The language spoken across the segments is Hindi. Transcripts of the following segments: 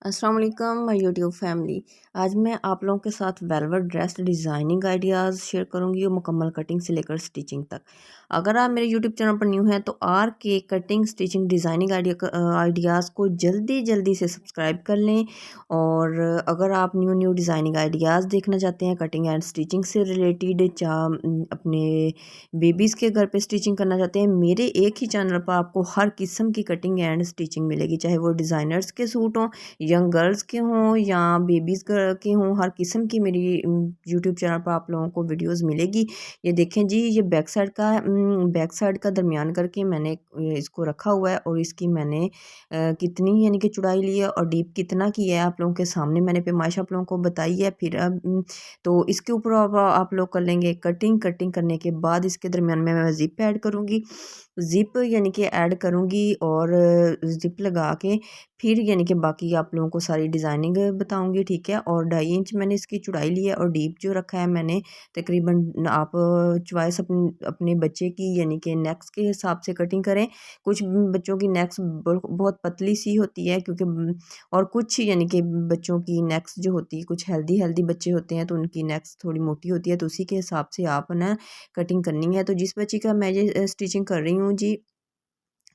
अस्सलाम वालेकुम माय यूट्यूब फैमिली। आज मैं आप लोगों के साथ velvet dress designing ideas share करूंगी और मुकम्मल कटिंग से लेकर स्टिचिंग तक। अगर आप मेरे यूट्यूब चैनल पर न्यू हैं तो आर के कटिंग स्टिचिंग डिज़ाइनिंग आइडियाज़ को जल्दी जल्दी से सब्सक्राइब कर लें। और अगर आप न्यू न्यू डिज़ाइनिंग आइडियाज़ देखना चाहते हैं कटिंग एंड स्टिचिंग से रिलेटेड, अपने बेबीज़ के घर पे स्टिचिंग करना चाहते हैं, मेरे एक ही चैनल पर आपको हर किस्म की कटिंग एंड स्टिचिंग मिलेगी, चाहे वो डिज़ाइनर्स के सूट हों, यंग गर्ल्स के हों या बेबीज़ के हों। हर किस्म की मेरी यूट्यूब चैनल पर आप लोगों को वीडियोस मिलेगी। ये देखें जी, ये बैक साइड का दरमियान करके मैंने इसको रखा हुआ है और इसकी मैंने कितनी यानी कि चौड़ाई ली है और डीप कितना की है आप लोगों के सामने मैंने पैमाइश आप लोगों को बताई है। फिर अब तो इसके ऊपर आप लोग कर लेंगे कटिंग। कटिंग करने के बाद इसके दरमियान में मैं ज़िप ऐड करूँगी, ज़िप यानी कि ऐड करूँगी और ज़िप लगा के फिर यानी कि बाकी आप लोगों को सारी डिज़ाइनिंग बताऊंगी, ठीक है। और 2.5 इंच मैंने इसकी चौड़ाई ली है और डीप जो रखा है मैंने तकरीबन, आप चॉइस अपने बच्चे की यानी कि नेक्स के हिसाब से कटिंग करें। कुछ बच्चों की नेक्स बहुत पतली सी होती है क्योंकि और कुछ यानी कि बच्चों की नेक्स जो होती है, कुछ हेल्दी हेल्दी बच्चे होते हैं तो उनकी नेक्स थोड़ी मोटी होती है, तो उसी के हिसाब से आप ना कटिंग करनी है। तो जिस बच्ची का मैं ये स्टिचिंग कर रही हूँ जी,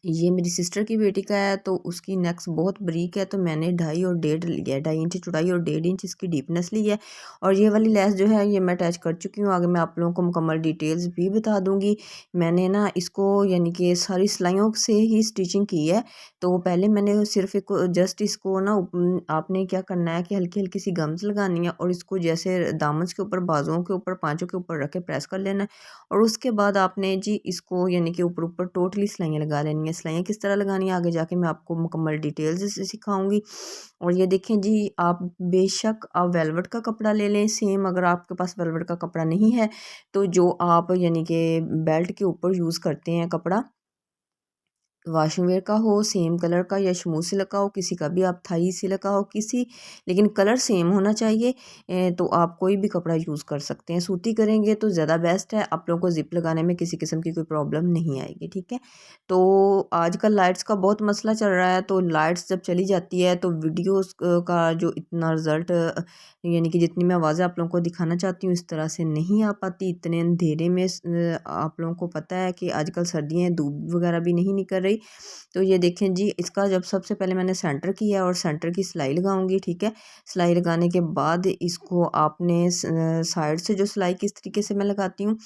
ये मेरी सिस्टर की बेटी का है, तो उसकी नेक्स बहुत बारीक है, तो मैंने 2.5 और 1.5 लिया है, 2.5 इंच चौड़ाई और 1.5 इंच इसकी डीपनेस ली है। और ये वाली लेस जो है ये मैं अटैच कर चुकी हूँ। आगे मैं आप लोगों को मुकम्मल डिटेल्स भी बता दूंगी। मैंने ना इसको यानी कि सारी सिलाइयों से ही स्टिचिंग की है। तो पहले मैंने सिर्फ एक जस्ट इसको ना आपने क्या करना है कि हल्की हल्की सी गम्स लगानी है और इसको जैसे दामन के ऊपर, बाजुओं के ऊपर, पाँचों के ऊपर रख के प्रेस कर लेना है। और उसके बाद आपने जी इसको यानी कि ऊपर ऊपर टोटली सिलाइयाँ लगा लेनी है। सिलाइयाँ किस तरह लगानी है आगे जाके मैं आपको मुकम्मल डिटेल्स से सिखाऊंगी। और ये देखें जी, आप बेशक आप वेलवेट का कपड़ा ले लें सेम, अगर आपके पास वेलवेट का कपड़ा नहीं है तो जो आप यानी कि बेल्ट के ऊपर यूज़ करते हैं कपड़ा, वाशिंग वेयर का हो सेम कलर का या शमू सिल्क का हो, किसी का भी आप थाई सिल्क का हो किसी, लेकिन कलर सेम होना चाहिए। तो आप कोई भी कपड़ा यूज़ कर सकते हैं। सूती करेंगे तो ज़्यादा बेस्ट है, आप लोगों को ज़िप लगाने में किसी किस्म की कोई प्रॉब्लम नहीं आएगी, ठीक है। तो आजकल लाइट्स का बहुत मसला चल रहा है, तो लाइट्स जब चली जाती है तो वीडियोस का जो इतना रिज़ल्ट यानी कि जितनी मैं आवाज़ें आप लोगों को दिखाना चाहती हूँ इस तरह से नहीं आ पाती इतने अंधेरे में। आप लोगों को पता है कि आजकल सर्दियाँ हैं, धूप वगैरह भी नहीं निकल रही। तो ये देखें जी, इसका जब सबसे पहले मैंने सेंटर किया और सेंटर की सिलाई लगाऊंगी, ठीक है। सिलाई लगाने के बाद इसको आपने साइड से जो सिलाई किस तरीके से मैं लगाती हूँ,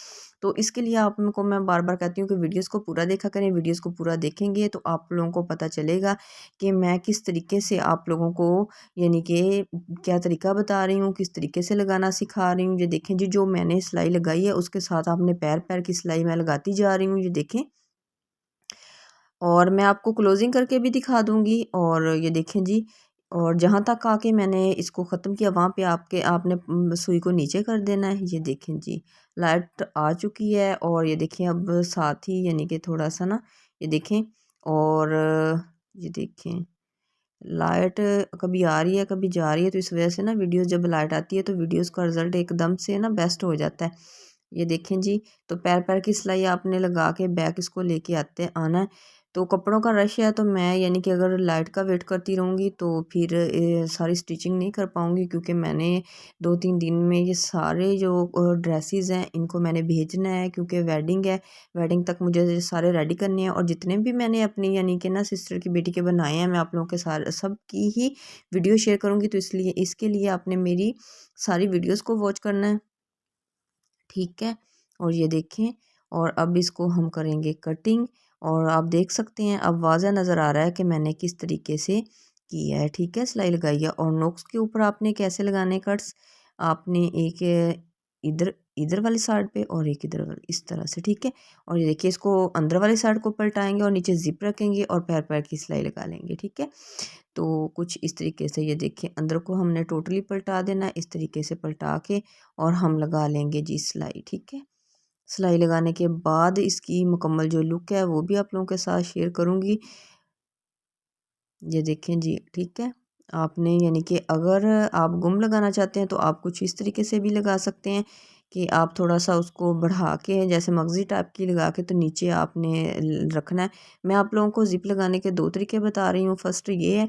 तो इसके लिए आपको मैं बार बार कहती हूँ कि वीडियोस को पूरा देखा करें। वीडियोस को पूरा देखेंगे तो आप लोगों को पता चलेगा कि मैं किस तरीके से आप लोगों को यानी कि क्या तरीका बता रही हूँ, किस तरीके से लगाना सिखा रही हूँ। ये देखें जी, जो मैंने सिलाई लगाई है उसके साथ आपने पैर पैर की सिलाई मैं लगाती जा रही हूँ, ये देखें। और मैं आपको क्लोजिंग करके भी दिखा दूंगी। और ये देखें जी, और जहाँ तक आके मैंने इसको ख़त्म किया वहाँ पे आपने सुई को नीचे कर देना है। ये देखें जी, लाइट आ चुकी है और ये देखें अब साथ ही यानी कि थोड़ा सा ना, ये देखें। और ये देखें लाइट कभी आ रही है कभी जा रही है, तो इस वजह से ना वीडियोस जब लाइट आती है तो वीडियोस का रिजल्ट एकदम से ना बेस्ट हो जाता है। ये देखें जी, तो पैर पैर की सिलाई आपने लगा के बैक इसको लेके आना है। तो कपड़ों का रश है तो मैं यानी कि अगर लाइट का वेट करती रहूँगी तो फिर सारी स्टिचिंग नहीं कर पाऊँगी, क्योंकि मैंने 2-3 दिन में ये सारे जो ड्रेसेस हैं इनको मैंने भेजना है, क्योंकि वेडिंग है। वेडिंग तक मुझे ये सारे रेडी करने हैं और जितने भी मैंने अपनी यानी कि ना सिस्टर की बेटी के बनाए हैं मैं आप लोगों के सारे सब की ही वीडियो शेयर करूँगी। तो इसलिए इसके लिए आपने मेरी सारी वीडियोस को वॉच करना है, ठीक है। और ये देखें, और अब इसको हम करेंगे कटिंग। और आप देख सकते हैं अब वाज़ा नज़र आ रहा है कि मैंने किस तरीके से किया है, ठीक है। सिलाई लगाई है और नोक्स के ऊपर आपने कैसे लगाने कट्स, आपने एक इधर इधर वाली साइड पे और एक इधर वाली, इस तरह से, ठीक है। और ये देखिए, इसको अंदर वाली साइड को पलटाएंगे और नीचे जिप रखेंगे और पैर पैर की सिलाई लगा लेंगे, ठीक है। तो कुछ इस तरीके से ये देखिए, अंदर को हमने टोटली पलटा देना है, इस तरीके से पलटा के और हम लगा लेंगे जी सिलाई, ठीक है। सिलाई लगाने के बाद इसकी मुकम्मल जो लुक है वो भी आप लोगों के साथ शेयर करूँगी। ये देखें जी, ठीक है। आपने यानी कि अगर आप गुम लगाना चाहते हैं तो आप कुछ इस तरीके से भी लगा सकते हैं कि आप थोड़ा सा उसको बढ़ा के जैसे मगज़ी टाइप की लगा के तो नीचे आपने रखना है। मैं आप लोगों को ज़िप लगाने के 2 तरीके बता रही हूँ। फर्स्ट ये है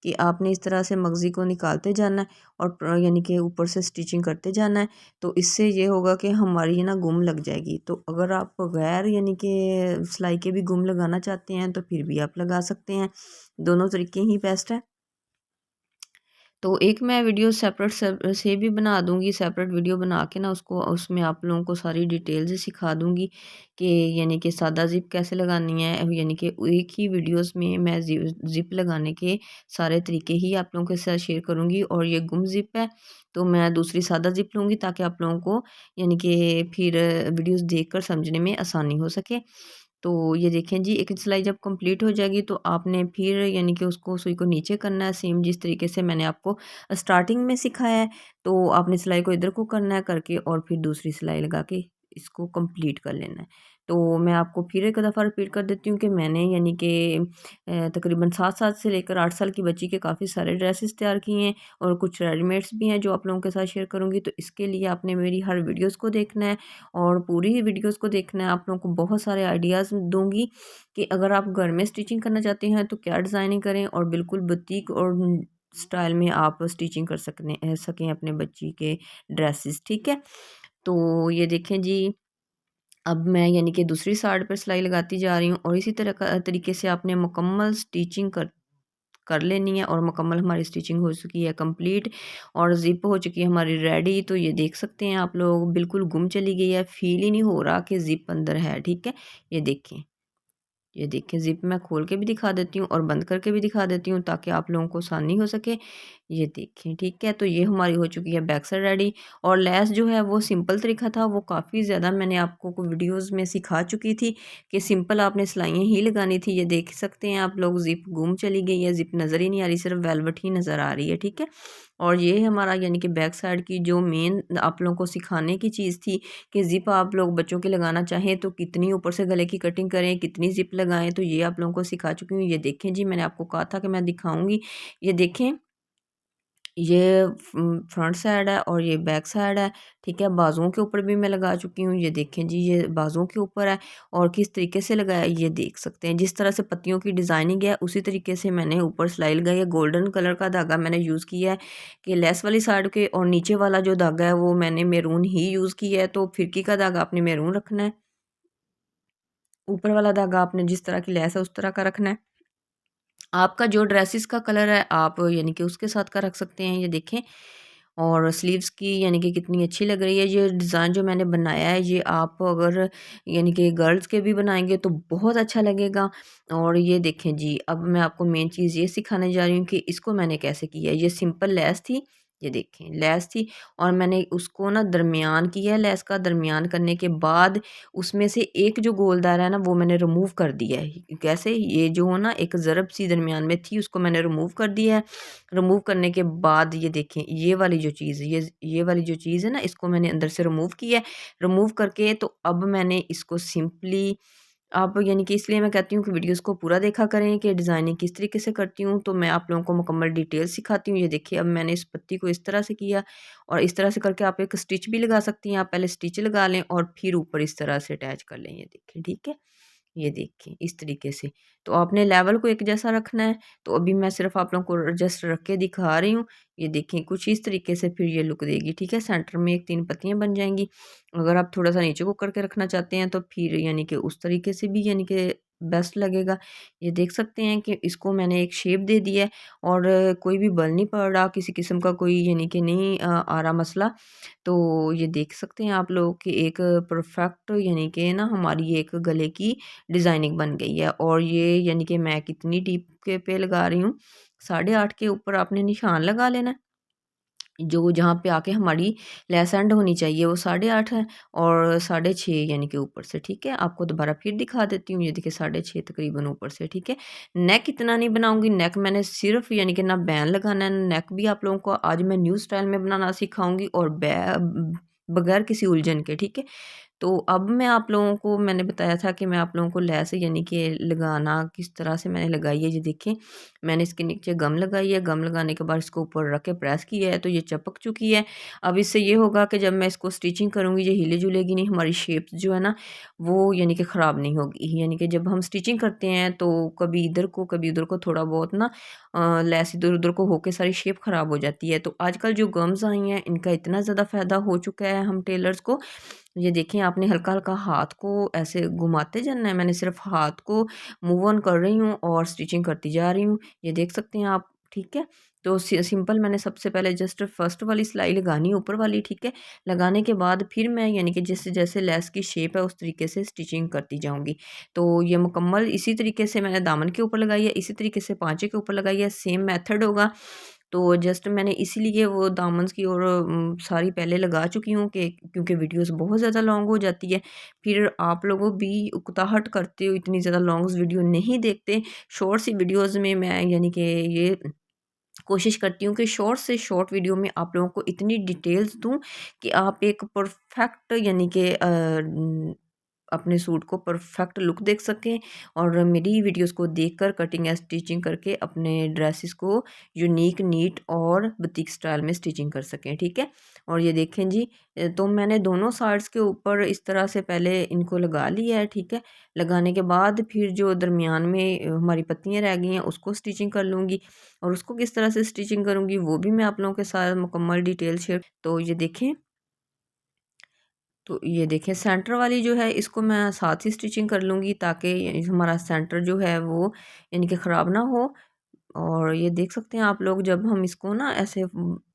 कि आपने इस तरह से मगज़ी को निकालते जाना है और यानी कि ऊपर से स्टिचिंग करते जाना है। तो इससे ये होगा कि हमारी ना गुम लग जाएगी। तो अगर आप बगैर यानी कि सिलाई के भी गुम लगाना चाहते हैं तो फिर भी आप लगा सकते हैं। दोनों तरीके ही बेस्ट है। तो एक मैं वीडियो सेपरेट से भी बना दूँगी, सेपरेट वीडियो बना के ना उसको उसमें आप लोगों को सारी डिटेल से सिखा दूँगी कि यानी कि सादा ज़िप कैसे लगानी है। यानी कि एक ही वीडियोज़ में मैं ज़िप लगाने के सारे तरीके ही आप लोगों के साथ शेयर करूँगी। और ये गुम ज़िप है, तो मैं दूसरी सादा ज़िप लूँगी ताकि आप लोगों को यानी कि फिर वीडियोज़ देखकर समझने में आसानी हो सके। तो ये देखें जी, एक सिलाई जब कंप्लीट हो जाएगी तो आपने फिर यानी कि उसको सुई को नीचे करना है, सेम जिस तरीके से मैंने आपको स्टार्टिंग में सिखाया है। तो आपने सिलाई को इधर को करना है करके और फिर दूसरी सिलाई लगा के इसको कंप्लीट कर लेना है। तो मैं आपको फिर एक दफ़ा रिपीट कर देती हूँ कि मैंने यानी कि तकरीबन 7 साल से लेकर 8 साल की बच्ची के काफ़ी सारे ड्रेसेस तैयार किए हैं और कुछ रेडीमेड्स भी हैं जो आप लोगों के साथ शेयर करूँगी। तो इसके लिए आपने मेरी हर वीडियोज़ को देखना है और पूरी वीडियोज़ को देखना है। आप लोगों को बहुत सारे आइडियाज़ दूँगी कि अगर आप घर में स्टिचिंग करना चाहते हैं तो क्या डिज़ाइनिंग करें और बिल्कुल बुटीक और स्टाइल में आप स्टिचिंग कर सकें अपने बच्ची के ड्रेसेस, ठीक है? तो ये देखें जी, अब मैं यानी कि दूसरी साइड पर सिलाई लगाती जा रही हूँ और इसी तरह का तरीके से आपने मुकम्मल स्टिचिंग कर कर लेनी है। और मुकम्मल हमारी स्टिचिंग हो चुकी है कंप्लीट और ज़िप हो चुकी है हमारी रेडी। तो ये देख सकते हैं आप लोग, बिल्कुल गुम चली गई है, फ़ील ही नहीं हो रहा कि ज़िप अंदर है, ठीक है? ये देखें। ये देखिए ज़िप मैं खोल के भी दिखा देती हूँ और बंद करके भी दिखा देती हूँ ताकि आप लोगों को आसानी हो सके। ये देखिए, ठीक है? तो ये हमारी हो चुकी है बैक साइड रेडी। और लेस जो है वो सिंपल तरीका था, वो काफ़ी ज़्यादा मैंने आपको को वीडियोज़ में सिखा चुकी थी कि सिंपल आपने सिलाइयाँ ही लगानी थी। ये देख सकते हैं आप लोग, ज़िप गुम चली गई है, ज़िप नज़र ही नहीं आ रही, सिर्फ वेलवेट ही नज़र आ रही है, ठीक है? और ये हमारा यानी कि बैक साइड की जो मेन आप लोगों को सिखाने की चीज़ थी कि ज़िप आप लोग बच्चों की लगाना चाहें तो कितनी ऊपर से गले की कटिंग करें, कितनी ज़िप लगाएँ, तो ये आप लोगों को सिखा चुकी हूँ। ये देखें जी, मैंने आपको कहा था कि मैं दिखाऊँगी। ये देखें, ये फ्रंट साइड है और ये बैक साइड है, ठीक है? बाजुओं के ऊपर भी मैं लगा चुकी हूँ। ये देखें जी, ये बाजुओं के ऊपर है और किस तरीके से लगाया है ये देख सकते हैं। जिस तरह से पत्तियों की डिज़ाइनिंग है उसी तरीके से मैंने ऊपर सिलाई लगाई है। गोल्डन कलर का धागा मैंने यूज़ किया है कि लेस वाली साइड के, और नीचे वाला जो धागा है वो मैंने मैरून ही यूज़ किया है। तो फिरकी का धागा आपने मैरून रखना है। ऊपर वाला धागा आपने जिस तरह की लेस है उस तरह का रखना है। आपका जो ड्रेसेस का कलर है आप यानी कि उसके साथ का रख सकते हैं। ये देखें, और स्लीव्स की यानी कि कितनी अच्छी लग रही है। ये डिज़ाइन जो मैंने बनाया है ये आप अगर यानी कि गर्ल्स के भी बनाएंगे तो बहुत अच्छा लगेगा। और ये देखें जी, अब मैं आपको मेन चीज़ ये सिखाने जा रही हूँ कि इसको मैंने कैसे किया है। ये सिंपल लेस थी, ये देखें लेस थी और मैंने उसको ना दरमियान किया है। लेस का दरमियान करने के बाद उसमें से एक जो गोल दायरा है ना वो मैंने रिमूव कर दिया है। कैसे? ये जो हो ना एक ज़रब सी दरमियान में थी उसको मैंने रिमूव कर दिया है। रिमूव करने के बाद ये देखें, ये वाली जो चीज़, ये वाली जो चीज़ है ना इसको मैंने अंदर से रिमूव किया है। रिमूव करके तो अब मैंने इसको सिंपली, आप यानी कि इसलिए मैं कहती हूँ कि वीडियोज़ को पूरा देखा करें कि डिज़ाइनिंग किस तरीके से करती हूँ, तो मैं आप लोगों को मुकम्मल डिटेल सिखाती हूँ। ये देखिए, अब मैंने इस पत्ती को इस तरह से किया और इस तरह से करके आप एक स्टिच भी लगा सकती हैं। आप पहले स्टिच लगा लें और फिर ऊपर इस तरह से अटैच कर लें। ये देखें, ठीक है? ये देखें इस तरीके से। तो आपने लेवल को एक जैसा रखना है। तो अभी मैं सिर्फ़ आप लोगों को जस्ट रख के दिखा रही हूँ। ये देखें कुछ इस तरीके से फिर ये लुक देगी, ठीक है? सेंटर में एक 3 पत्तियाँ बन जाएँगी। अगर आप थोड़ा-सा नीचे को करके रखना चाहते हैं तो फिर यानी कि उस तरीके से भी यानी कि बेस्ट लगेगा। ये देख सकते हैं कि इसको मैंने एक शेप दे दी है और कोई भी बल नहीं पड़ रहा, किसी किस्म का कोई यानी कि नहीं आ रहा मसला। तो ये देख सकते हैं आप लोग कि एक परफेक्ट यानी कि ना हमारी एक गले की डिज़ाइनिंग बन गई है। और ये यानी कि मैं कितनी डीप के पे लगा रही हूँ, 8.5 के ऊपर आपने निशान लगा लेना है। जो जहाँ पे आके हमारी लेस एंड होनी चाहिए वो 8.5 है और 6.5 यानी कि ऊपर से, ठीक है? आपको दोबारा फिर दिखा देती हूँ, ये देखिए 6.5 तकरीबन ऊपर से, ठीक है? नेक इतना नहीं बनाऊँगी, नेक मैंने सिर्फ़ यानी कि ना बैन लगाना है, नेक भी आप लोगों को आज मैं न्यू स्टाइल में बनाना सिखाऊँगी और बगैर किसी उलझन के, ठीक है? तो अब मैं आप लोगों को मैंने बताया था कि मैं आप लोगों को लैस यानी कि लगाना किस तरह से मैंने लगाई है। ये देखें, मैंने इसके नीचे गम लगाई है, गम लगाने के बाद इसको ऊपर रख के प्रेस किया है तो ये चिपक चुकी है। अब इससे ये होगा कि जब मैं इसको स्टिचिंग करूँगी ये हिले-जुलेगी नहीं, हमारी शेप्स जो है ना वो यानी कि ख़राब नहीं होगी। यानी कि जब हम स्टिचिंग करते हैं तो कभी इधर को कभी उधर को थोड़ा बहुत ना लेस इधर-उधर को होके सारी शेप ख़राब हो जाती है। तो आजकल जो गम्स आई हैं इनका इतना ज़्यादा फ़ायदा हो चुका है हम टेलर्स को। ये देखें, आपने हल्का-हल्का हाथ को ऐसे घुमाते जाना है, मैंने सिर्फ़ हाथ को मूव ऑन कर रही हूँ और स्टिचिंग करती जा रही हूँ। ये देख सकते हैं आप, ठीक है? तो सिंपल मैंने सबसे पहले जस्ट फर्स्ट वाली सिलाई लगानी है ऊपर वाली, ठीक है? लगाने के बाद फिर मैं यानी कि जैसे-जैसे लेस की शेप है उस तरीके से स्टिचिंग करती जाऊँगी। तो ये मुकम्मल इसी तरीके से मैंने दामन के ऊपर लगाई है, इसी तरीके से पाँचे के ऊपर लगाई है, सेम मेथड होगा। तो जस्ट मैंने इसीलिए वो दामन्स की और सारी पहले लगा चुकी हूँ कि क्योंकि वीडियोस बहुत ज़्यादा लॉन्ग हो जाती है। फिर आप लोगों भी उकताहट करते हो, इतनी ज़्यादा लॉन्ग्स वीडियो नहीं देखते। शॉर्ट सी वीडियोज़ में मैं यानी कि ये कोशिश करती हूँ कि शॉर्ट से शॉर्ट वीडियो में आप लोगों को इतनी डिटेल्स दूँ कि आप एक परफेक्ट यानी कि अपने सूट को परफेक्ट लुक देख सकें और मेरी वीडियोस को देखकर कटिंग या स्टिचिंग करके अपने ड्रेसेस को यूनिक, नीट और बुटीक स्टाइल में स्टिचिंग कर सकें, ठीक है? और ये देखें जी, तो मैंने दोनों साइड्स के ऊपर इस तरह से पहले इनको लगा लिया है, ठीक है? लगाने के बाद फिर जो दरमियान में हमारी पत्तियाँ रह गई हैं उसको स्टिचिंग कर लूँगी और उसको किस तरह से स्टिचिंग करूँगी वो भी मैं आप लोगों के साथ मुकम्मल डिटेल शेयर। तो ये देखें, तो ये देखें सेंटर वाली जो है इसको मैं साथ ही स्टिचिंग कर लूँगी ताकि हमारा सेंटर जो है वो यानी कि ख़राब ना हो। और ये देख सकते हैं आप लोग, जब हम इसको ना ऐसे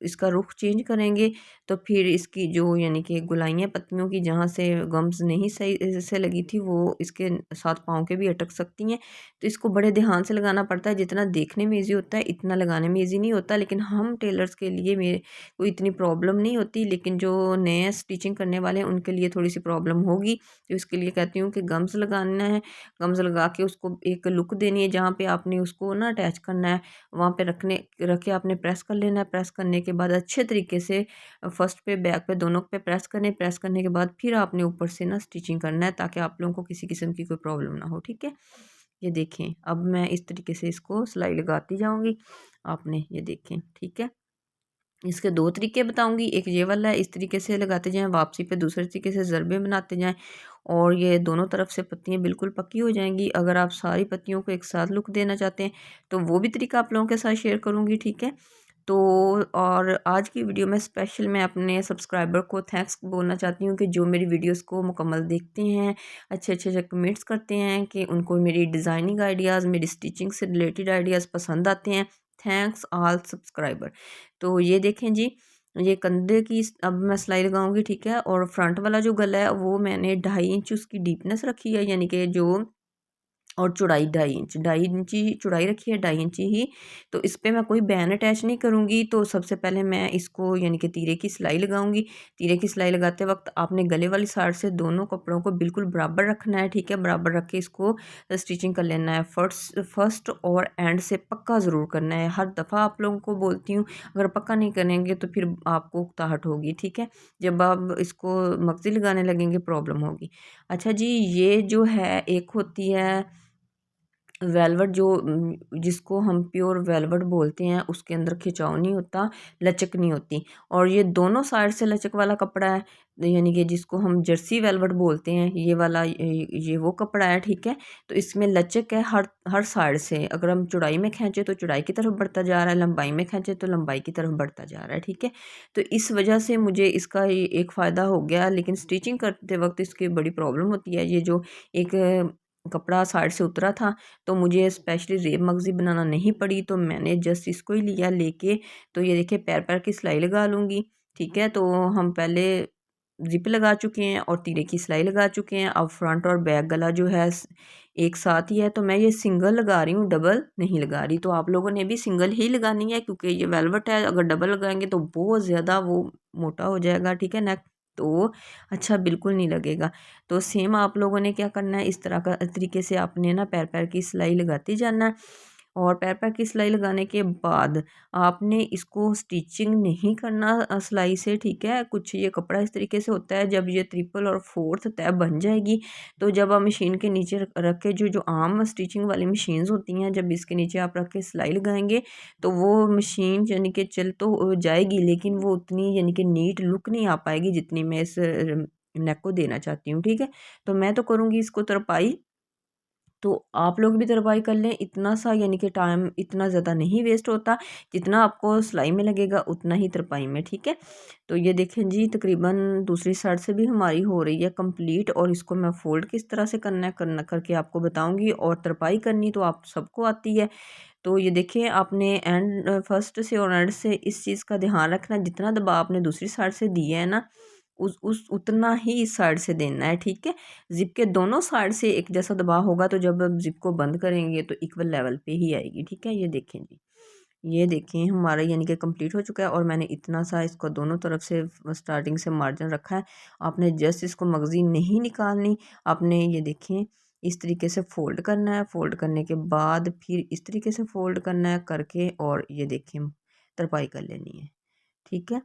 इसका रुख चेंज करेंगे तो फिर इसकी जो यानी कि गोलाइयाँ पत्तियों की जहाँ से गम्स नहीं सही से लगी थी वो इसके साथ पाँव के भी अटक सकती हैं। तो इसको बड़े ध्यान से लगाना पड़ता है, जितना देखने में ईजी होता है इतना लगाने में ईजी नहीं होता। लेकिन हम टेलर्स के लिए मेरे को इतनी प्रॉब्लम नहीं होती, लेकिन जो नए स्टिचिंग करने वाले हैं उनके लिए थोड़ी सी प्रॉब्लम होगी। तो इसके लिए कहती हूँ कि गम्स लगाना है, गम्स लगा के उसको एक लुक देनी है, जहाँ पे आपने उसको ना अटैच करना है वहाँ पे रख के आपने प्रेस कर लेना है। प्रेस करने के बाद अच्छे तरीके से फर्स्ट पे बैक पे दोनों पे प्रेस करने, प्रेस करने के बाद फिर आपने ऊपर से ना स्टिचिंग करना है ताकि आप लोगों को किसी किस्म की कोई प्रॉब्लम ना हो, ठीक है? ये देखें, अब मैं इस तरीके से इसको सिलाई लगाती जाऊँगी। आपने ये देखें, ठीक है? इसके 2 तरीके बताऊँगी, एक ये वाला है, इस तरीके से लगाते जाएँ, वापसी पे दूसरे तरीके से ज़रबे बनाते जाएँ और ये दोनों तरफ से पत्तियाँ बिल्कुल पक्की हो जाएँगी। अगर आप सारी पत्तियों को एक साथ लुक देना चाहते हैं, तो वो भी तरीका आप लोगों के साथ शेयर करूँगी, ठीक है? तो और आज की वीडियो में स्पेशल मैं अपने सब्सक्राइबर को थैंक्स बोलना चाहती हूँ कि जो मेरी वीडियोस को मुकम्मल देखते हैं, अच्छे-अच्छे कमेंट्स करते हैं कि उनको मेरी डिज़ाइनिंग आइडियाज़, मेरी स्टिचिंग से रिलेटेड आइडियाज़ पसंद आते हैं। Thanks all subscriber. तो ये देखें जी, ये कंधे की अब मैं सिलाई लगाऊंगी, ठीक है? और फ्रंट वाला जो गला है वो मैंने 2.5 इंच उसकी डीपनेस रखी है, यानी कि जो और चौड़ाई 2.5 इंच, 2.5 इंच ही चौड़ाई रखी है, 2.5 इंच ही। तो इस पे मैं कोई बैन अटैच नहीं करूँगी। तो सबसे पहले मैं इसको यानी कि तीरे की सिलाई लगाऊँगी। तीरे की सिलाई लगाते वक्त आपने गले वाली साइड से दोनों कपड़ों को बिल्कुल बराबर रखना है, ठीक है? बराबर रख के इसको स्टिचिंग कर लेना है। फर्स्ट और एंड से पक्का ज़रूर करना है। हर दफ़ा आप लोगों को बोलती हूँ, अगर पक्का नहीं करेंगे तो फिर आपको उकताहट होगी, ठीक है? जब आप इसको मगज़ी लगाने लगेंगे प्रॉब्लम होगी। अच्छा जी, ये जो है एक होती है वेलवेट, जो जिसको हम प्योर वेलवेट बोलते हैं, उसके अंदर खिंचाव नहीं होता, लचक नहीं होती। और ये दोनों साइड से लचक वाला कपड़ा है, यानी कि जिसको हम जर्सी वेलवेट बोलते हैं, ये वाला ये वो कपड़ा है, ठीक है? तो इसमें लचक है हर हर साइड से। अगर हम चौड़ाई में खींचे तो चौड़ाई की तरफ बढ़ता जा रहा है, लंबाई में खींचे तो लंबाई की तरफ बढ़ता जा रहा है, ठीक है? तो इस वजह से मुझे इसका ये एक फ़ायदा हो गया, लेकिन स्टिचिंग करते वक्त इसकी बड़ी प्रॉब्लम होती है। ये जो एक कपड़ा साइड से उतरा था तो मुझे स्पेशली रेब मगज़ी बनाना नहीं पड़ी, तो मैंने जस्ट इसको ही लिया लेके। तो ये देखिए, पैर-पैर की सिलाई लगा लूँगी, ठीक है? तो हम पहले ज़िप लगा चुके हैं और तीरे की सिलाई लगा चुके हैं। अब फ्रंट और बैक गला जो है एक साथ ही है, तो मैं ये सिंगल लगा रही हूँ, डबल नहीं लगा रही। तो आप लोगों ने भी सिंगल ही लगानी है क्योंकि ये वेलवेट है, अगर डबल लगाएँगे तो बहुत ज़्यादा वो मोटा हो जाएगा, ठीक है? नेक तो अच्छा बिल्कुल नहीं लगेगा। तो सेम आप लोगों ने क्या करना है, इस तरह का तरीके से आपने ना पैर-पैर की सिलाई लगाते जाना है। और पैर पैर की सिलाई लगाने के बाद आपने इसको स्टिचिंग नहीं करना सिलाई से, ठीक है। कुछ ये कपड़ा इस तरीके से होता है, जब ये ट्रिपल और फोर्थ तय बन जाएगी तो जब आप मशीन के नीचे रख के जो जो आम स्टिचिंग वाली मशीन्स होती हैं, जब इसके नीचे आप रख के सिलाई लगाएंगे तो वो मशीन यानी कि चल तो जाएगी, लेकिन वो उतनी यानी कि नीट लुक नहीं आ पाएगी जितनी मैं इस नेक को देना चाहती हूँ, ठीक है। तो मैं तो करूँगी इसको तरपाई, तो आप लोग भी तरपाई कर लें। इतना सा यानी कि टाइम इतना ज़्यादा नहीं वेस्ट होता, जितना आपको सिलाई में लगेगा उतना ही तरपाई में, ठीक है। तो ये देखें जी, तकरीबन दूसरी साइड से भी हमारी हो रही है कंप्लीट, और इसको मैं फ़ोल्ड किस तरह से करना है करना करके आपको बताऊंगी। और तरपाई करनी तो आप सबको आती है। तो ये देखिए, आपने एंड फर्स्ट से और एंड से इस चीज़ का ध्यान रखना, जितना दबाव आपने दूसरी साइड से दिया है ना, उस उतना ही इस साइड से देना है, ठीक है। ज़िप के दोनों साइड से एक जैसा दबाव होगा, तो जब आप ज़िप को बंद करेंगे तो इक्वल लेवल पे ही आएगी, ठीक है। ये देखें जी, ये देखें हमारा यानी कि कंप्लीट हो चुका है, और मैंने इतना सा इसको दोनों तरफ से स्टार्टिंग से मार्जिन रखा है। आपने जस्ट इसको मगज़ी नहीं निकालनी, आपने ये देखें इस तरीके से फ़ोल्ड करना है। फ़ोल्ड करने के बाद फिर इस तरीके से फ़ोल्ड करना है करके, और ये देखें तरपाई कर लेनी है, ठीक है।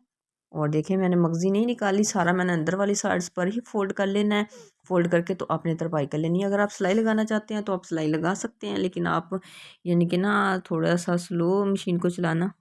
और देखिए, मैंने मगज़ी नहीं निकाली, सारा मैंने अंदर वाली साइड्स पर ही फ़ोल्ड कर लेना है। फ़ोल्ड करके तो आपने तरपाई कर लेनी है। अगर आप सिलाई लगाना चाहते हैं तो आप सिलाई लगा सकते हैं, लेकिन आप यानी कि ना थोड़ा सा स्लो मशीन को चलाना।